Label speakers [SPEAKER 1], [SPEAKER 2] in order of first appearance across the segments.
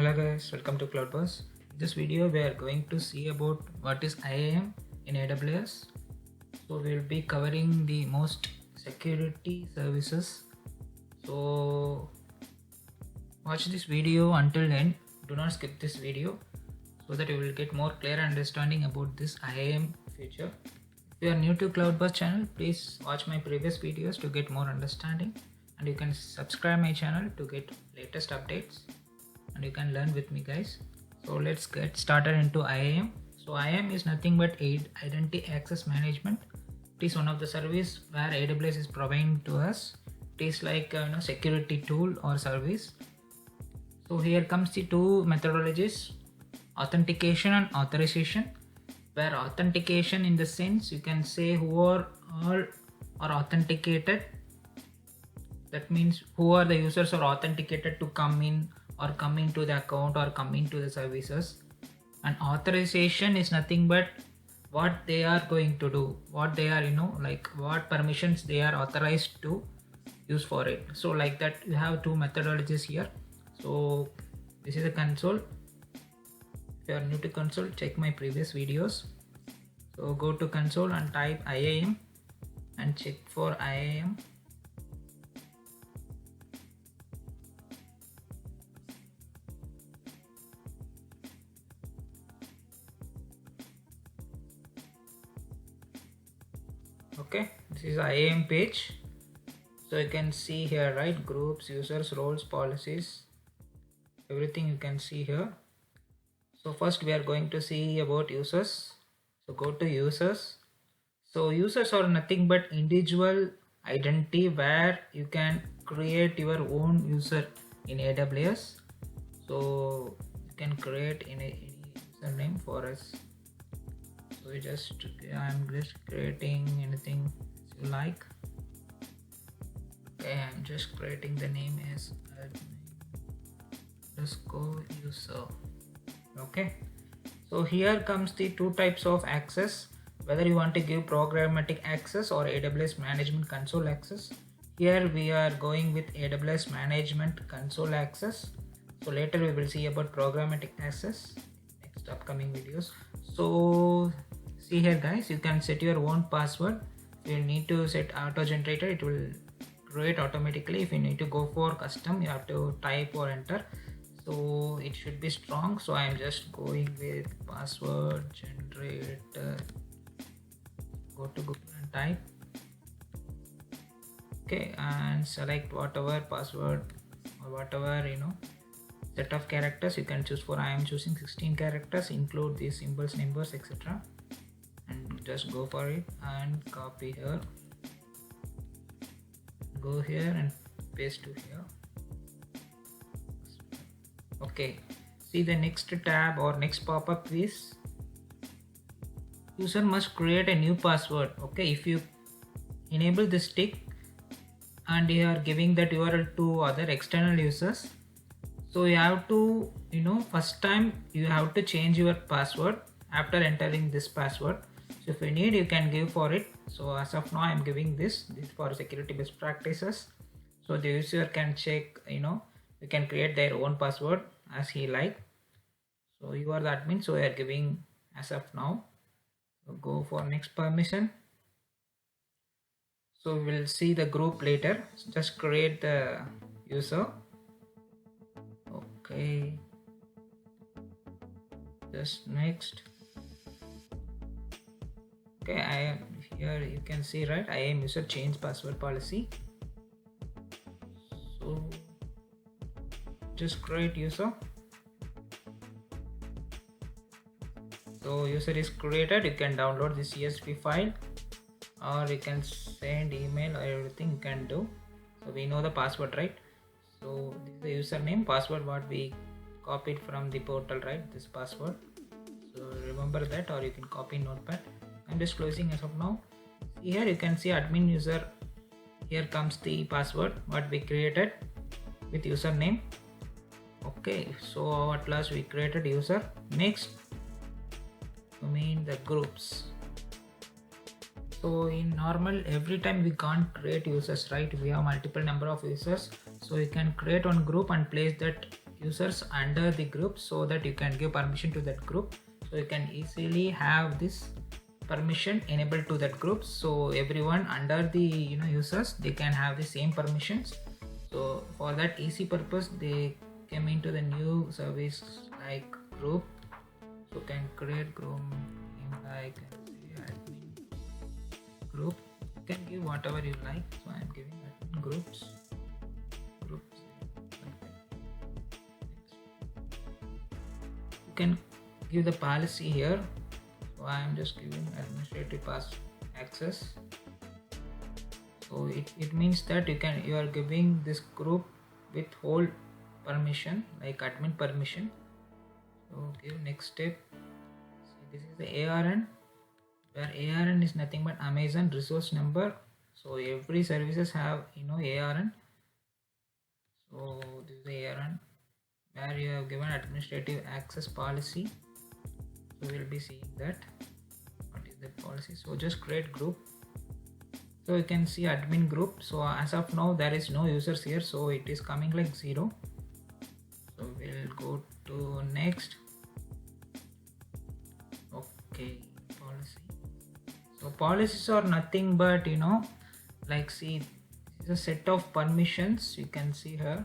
[SPEAKER 1] Hello guys, welcome to CloudBus. In this video we are going to see about what is IAM in AWS. So we will be covering the most security services. So watch this video until end. Do not skip this video so that you will get more clear understanding about this IAM feature. If you are new to CloudBus channel, please watch my previous videos to get more understanding, and you can subscribe my channel to get latest updates, and you can learn with me guys. So let's get started into IAM. So IAM is nothing but identity access management. It is one of the service where AWS is providing to us. It is like a security tool or service. So here comes the two methodologies: authentication and authorization. Where authentication, in the sense, you can say who are all are authenticated. That means who are the users are authenticated to come in or come into the account or come into the services. And authorization is nothing but what they are going to do, what they are, like what permissions they are authorized to use for it. So like that, you have two methodologies here. So this is the console. If you are new to console, check my previous videos. So go to console and type IAM and check for IAM. Okay, this is IAM page. So you can see here, right? Groups, users, roles, policies, everything you can see here. So first we are going to see about users. So go to users. So users are nothing but individual identity where you can create your own user in AWS. So you can create any username for us. So I'm just creating anything you like. Okay, I'm just creating the name as _user. Okay, so here comes the two types of access, whether you want to give programmatic access or AWS management console access. Here we are going with AWS management console access. So later we will see about programmatic access next upcoming videos. So see here guys, you can set your own password. You need to set auto generator, it will create automatically. If you need to go for custom, you have to type or enter. So it should be strong, so I am just going with password generator. Go to Google and type, okay, and select whatever password or whatever set of characters you can choose for. I am choosing 16 characters, include these symbols, numbers, etc., and just go for it and copy here, go here and paste to here. Okay, see the next tab or next pop-up is user must create a new password. Okay, if you enable this tick and you are giving that URL to other external users, so you have to first time you have to change your password after entering this password. So if you need, you can give for it. So as of now I am giving this for security best practices, so the user can check, you can create their own password as he like. So you are the admin, so you are giving as of now. So go for next permission. So we will see the group later. So just create the user. Okay, just next. Okay, I am here, you can see, right? I am user change password policy. So just create user. So user is created. You can download this CSV file or you can send email or everything you can do. So we know the password, right? So this is the username, password what we copied from the portal, right? This password. So remember that, or you can copy notepad. I'm just closing as of now. Here you can see admin user. Here comes the password what we created with username. Okay, so at last we created user. Next, the groups. So in normal, every time we can't create users, right? We have multiple number of users, so you can create one group and place that users under the group, so that you can give permission to that group. So you can easily have this permission enabled to that group, so everyone under the users, they can have the same permissions. So for that easy purpose, they came into the new service like group. So you can create group like admin group. You can give whatever you like. So I am giving admin groups. You can give the policy here. So I am just giving administrative pass access. So it means that you are giving this group with whole permission, like admin permission. So give next step. See, this is the ARN, where ARN is nothing but Amazon resource number. So every services have ARN. So this is the ARN where you have given administrative access policy. So we'll be seeing that what is the policy. So just create group. So you can see admin group. So as of now there is no users here, so it is coming like 0. So we'll go to next. Okay, policy. So policies are nothing but like, see, this is a set of permissions. You can see here.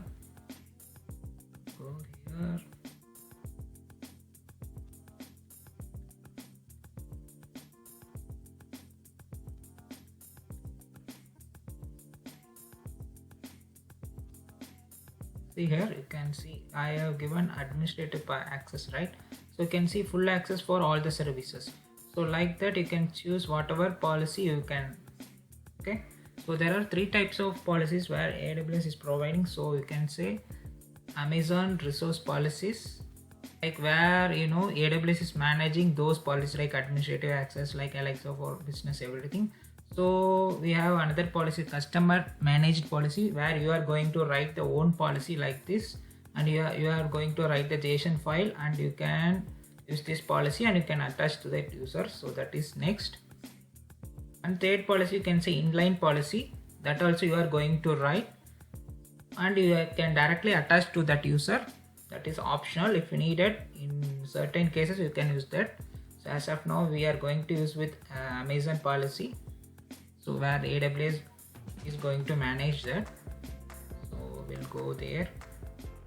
[SPEAKER 1] Go here. See here, you can see I have given administrative access, right? So you can see full access for all the services. So like that, you can choose whatever policy you can. Okay, so there are 3 types of policies where AWS is providing. So you can say Amazon resource policies, like where AWS is managing those policies like administrative access, like Alexa for business, everything. So we have another policy, customer managed policy, where you are going to write the own policy like this, and you are going to write the JSON file, and you can use this policy and you can attach to that user. So that is next. And third policy, you can say inline policy, that also you are going to write and you can directly attach to that user. That is optional. If you need it in certain cases, you can use that. So as of now, we are going to use with Amazon policy, so where AWS is going to manage that. So we'll go there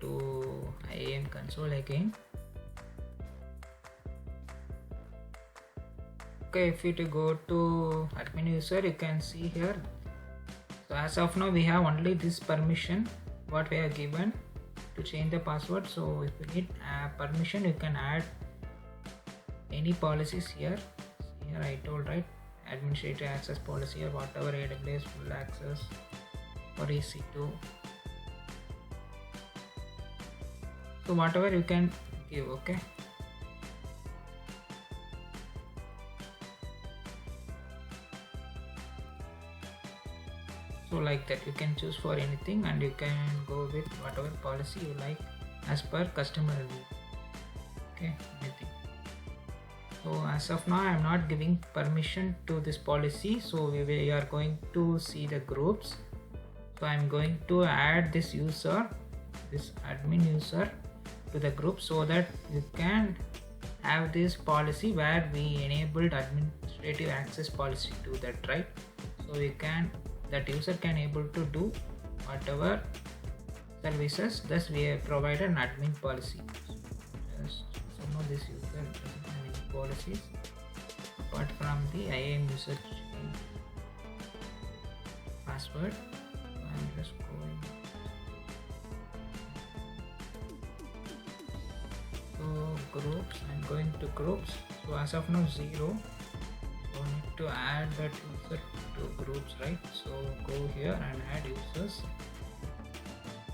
[SPEAKER 1] to IAM console again. Okay, if you to go to admin user, you can see here. So as of now, we have only this permission what we have given to change the password. So if you need permission, you can add any policies here. Here I told, right, administrative access policy or whatever, AWS full access or EC2. So whatever you can give. Okay, so like that, you can choose for anything and you can go with whatever policy you like as per customer review. Okay, anything. So as of now, I am not giving permission to this policy. So we are going to see the groups. So I am going to add this user, this admin user, to the group, so that you can have this policy where we enabled administrative access policy to that, right? So you can, that user can able to do whatever services. Thus we have provided an admin policy. So now this user doesn't have any policies apart from the IAM user password. So I'm just going. So groups, I'm going to groups. So as of now 0. So I need to add that user to groups, right? So go here and add users.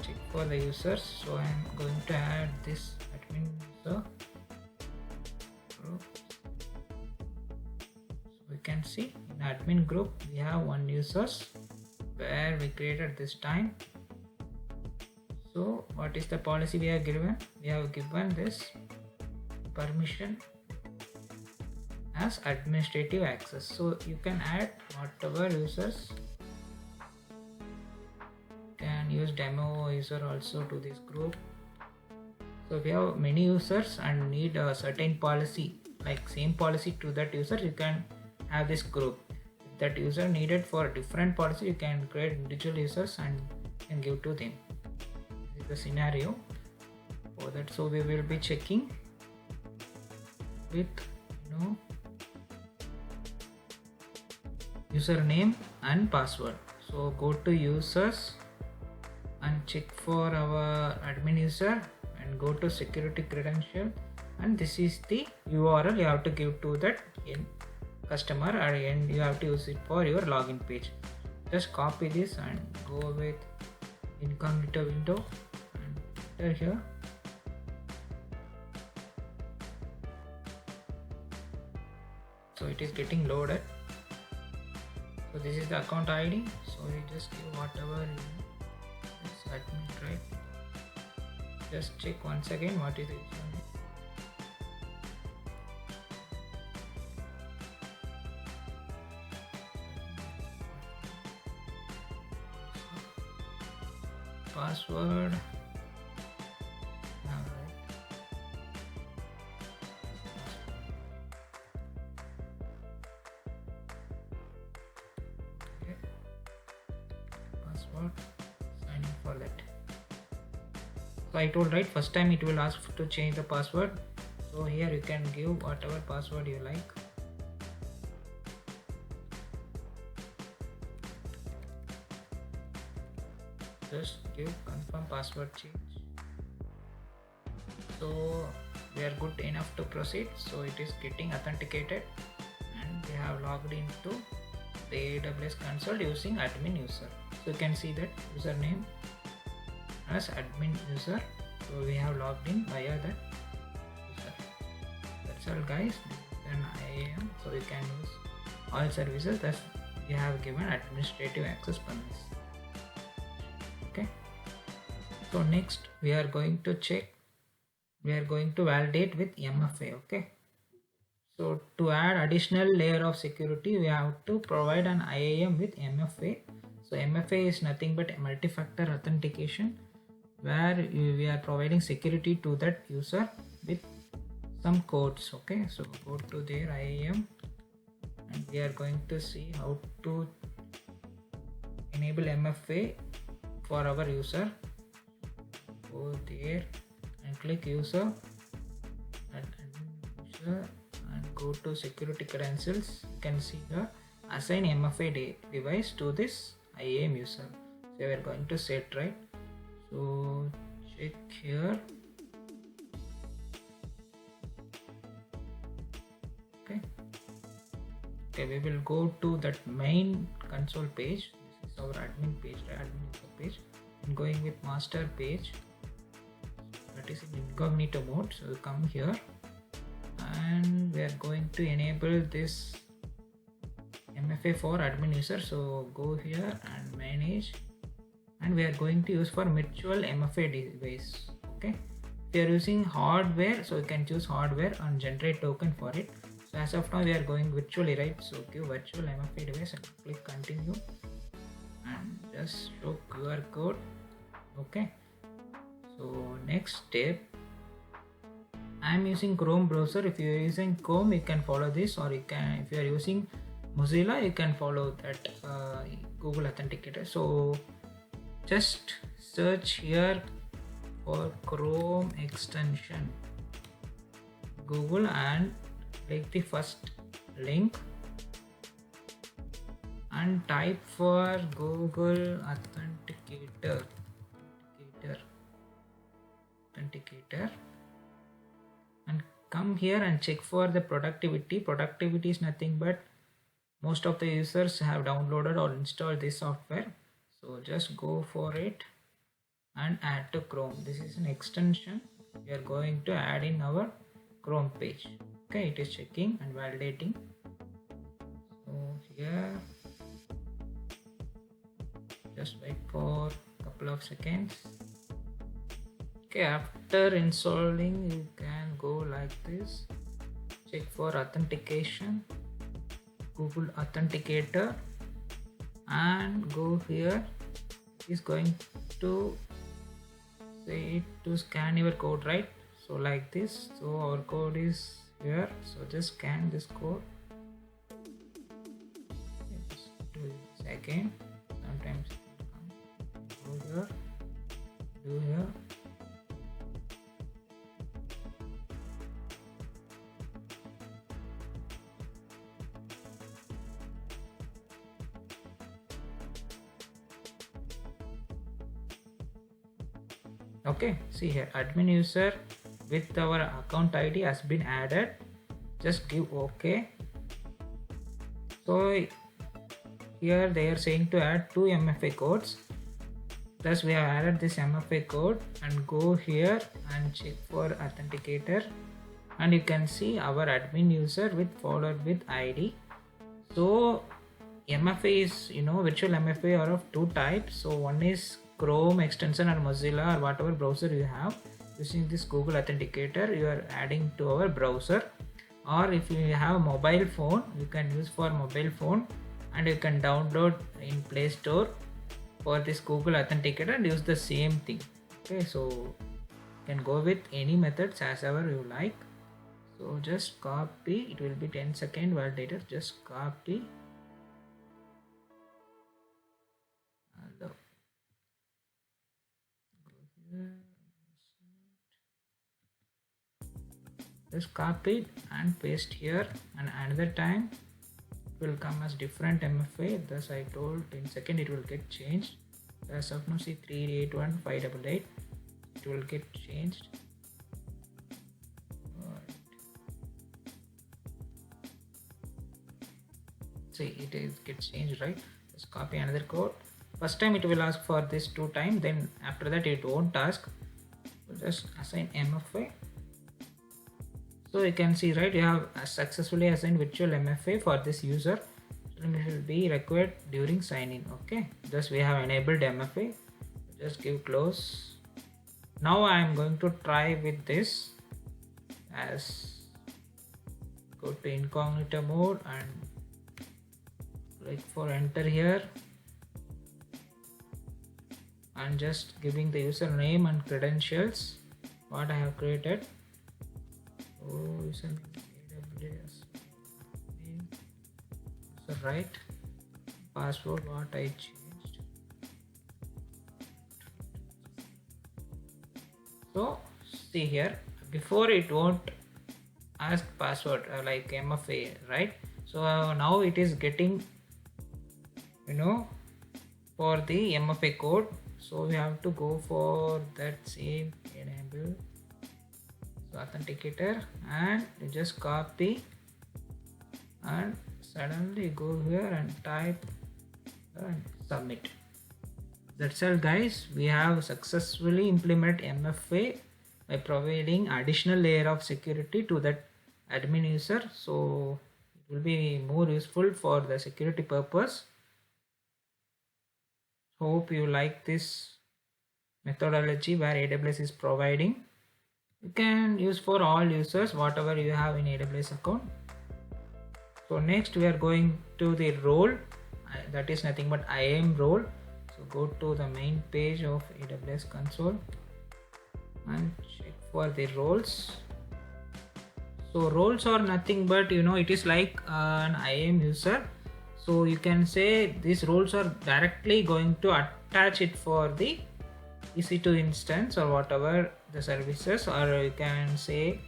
[SPEAKER 1] Check for the users. So I'm going to add this admin user group. So we can see in admin group we have 1 users where we created this time. So what is the policy we have given? We have given this permission as administrative access. So you can add whatever users. You can use demo user also to this group. So if you have many users and need a certain policy, like same policy to that user, you can have this group. If that user needed for a different policy, you can create individual users and can give to them. This is the scenario for that. So we will be checking with username and password. So go to users and check for our admin user and go to security credential, and this is the URL you have to give to that customer, and you have to use it for your login page. Just copy this and go with incognito window and enter here. So it is getting loaded. So this is the account ID. So you just give whatever is admin, right? Just check once again what is the username. Password. Sign in for that. So I told, right, first time it will ask to change the password. So here you can give whatever password you like. Just give confirm password change. So we are good enough to proceed. So it is getting authenticated and we have logged into the AWS console using admin user. So you can see that username as admin user. So we have logged in via that user. That's all guys. This is an IAM. So you can use all services that we have given administrative access permission. Okay. So next we are going to check. We are going to validate with MFA. Okay. So to add additional layer of security, we have to provide an IAM with MFA. So MFA is nothing but multi-factor authentication, where we are providing security to that user with some codes. Okay, so go to their IAM and we are going to see how to enable MFA for our user. Go there and click user and go to security credentials. You can see the assign MFA device to this IAM user. So we are going to set, right? So check here. Okay, we will go to that main console page. This is our admin page, right? Admin user page, and going with master page, that is in incognito mode. So come here and we are going to enable this MFA for admin user. So go here and manage, and we are going to use for virtual MFA device. Okay, if you are using hardware, so you can choose hardware and generate token for it. So as of now we are going virtually, right? So give virtual MFA device and click continue and just show QR code. Okay, so next step, I am using Chrome browser. If you are using Chrome, you can follow this, or you can, if you are using Mozilla, you can follow that Google Authenticator. So just search here for Chrome extension Google and click the first link and type for Google Authenticator. And come here and check for the productivity. Productivity is nothing but most of the users have downloaded or installed this software. So just go for it and add to Chrome. This is an extension we are going to add in our Chrome page. Okay, it is checking and validating. So here, just wait for a couple of seconds. Okay, after installing, you can go like this. Check for authentication, Google Authenticator, and go here. Is going to say to scan your code, right? So like this, so our code is here, so just scan this code. Just do this again. Sometimes go here, do here. Okay, see here, admin user with our account ID has been added. Just give OK. So here they are saying to add 2 MFA codes. Thus we have added this MFA code, and go here and check for authenticator, and you can see our admin user with followed with ID. So MFA is, virtual MFA are of 2 types. So one is Chrome extension or Mozilla or whatever browser you have. Using this Google Authenticator, you are adding to our browser. Or if you have a mobile phone, you can use for mobile phone, and you can download in Play Store for this Google Authenticator and use the same thing. Okay, so you can go with any methods as ever you like. So just copy, it will be 10-second validator. Just copy. Just copy it and paste here, and another time it will come as different MFA. Thus I told in second it will get changed. As of now, see 381588, it will get changed. See, it gets changed, right? Just copy another code. First time it will ask for this 2 times, then after that it won't ask. So just assign MFA. So you can see, right, you have successfully assigned virtual MFA for this user, and it will be required during sign in. Okay, thus we have enabled MFA. Just give close. Now I am going to try with this. As go to incognito mode and click for enter here, and just giving the username and credentials what I have created. Username AWS, so right, password what I changed. So see here, before it won't ask password like MFA, right? So now it is getting, for the MFA code. So we have to go for that same enable authenticator, and you just copy and suddenly go here and type and submit. That's all, guys. We have successfully implemented MFA by providing additional layer of security to that admin user, so it will be more useful for the security purpose. Hope you like this methodology where AWS is providing. You can use for all users whatever you have in AWS account. So next we are going to the role, that is nothing but IAM role. So go to the main page of AWS console and check for the roles. So roles are nothing but, it is like an IAM user. So you can say these roles are directly going to attach it for the EC2 instance or whatever the services, or you can say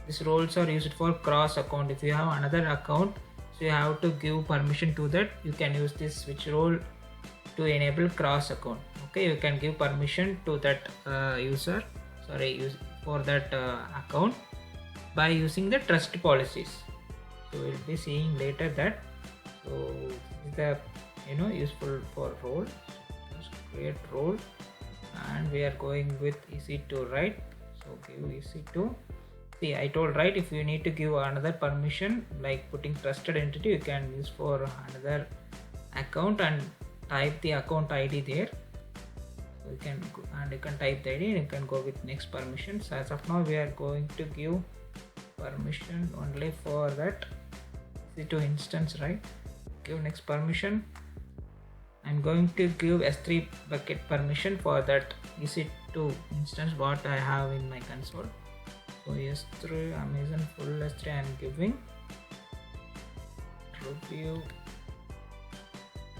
[SPEAKER 1] these roles are used for cross account. If you have another account, so you have to give permission to that, you can use this switch role to enable cross account. Okay, you can give permission to that for that account by using the trust policies. So we'll be seeing later that. So this is the useful for role. Just create role, and we are going with EC2, right? So give EC2. See, I told, right, if you need to give another permission like putting trusted entity, you can use for another account and type the account ID there. So you can go, and you can type the ID and you can go with next permissions. As of now we are going to give permission only for that EC2 instance, right? Give next permission, I'm going to give S3 bucket permission for that EC2 instance what I have in my console. So S3 Amazon full S3 I'm giving. Review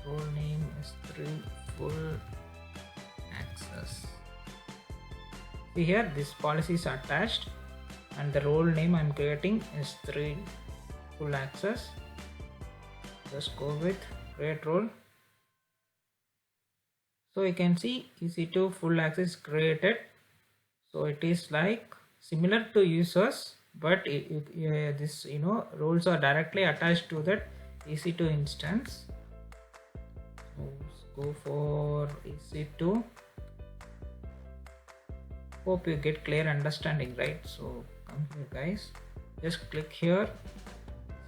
[SPEAKER 1] role name S3 full access. See here, this policy is attached and the role name I'm creating is S3 full access. Just go with create role. So you can see EC2 full access created. So it is like similar to users, but this roles are directly attached to that EC2 instance. So let's go for EC2. Hope you get clear understanding, right? So come here guys, just click here.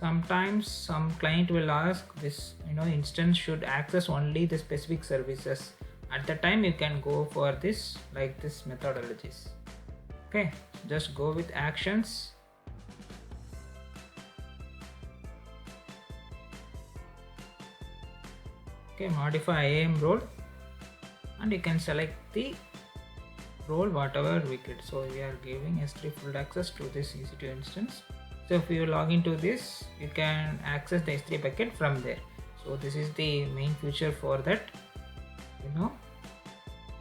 [SPEAKER 1] Sometimes some client will ask this instance should access only the specific services. At the time you can go for this like this methodologies. Okay, just go with actions. Okay, modify IAM role and you can select the role whatever we get. So we are giving S3 full access to this EC2 instance. So if you log into this, you can access the S3 bucket from there. So this is the main feature for that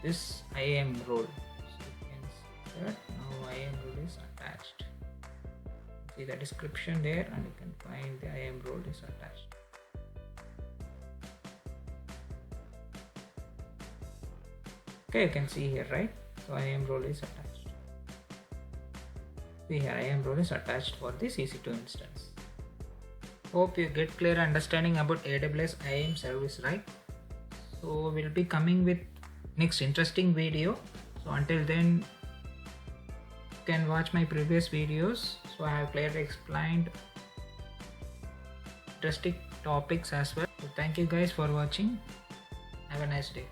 [SPEAKER 1] this IAM role. So you can see that now IAM role is attached. See the description there and you can find the IAM role is attached. Okay, you can see here, right? So IAM role is attached. See here, IAM role is attached for this EC2 instance. Hope you get clear understanding about AWS IAM service, right? So we'll be coming with next interesting video. So until then, you can watch my previous videos. So I have clearly explained interesting topics as well. So thank you guys for watching. Have a nice day.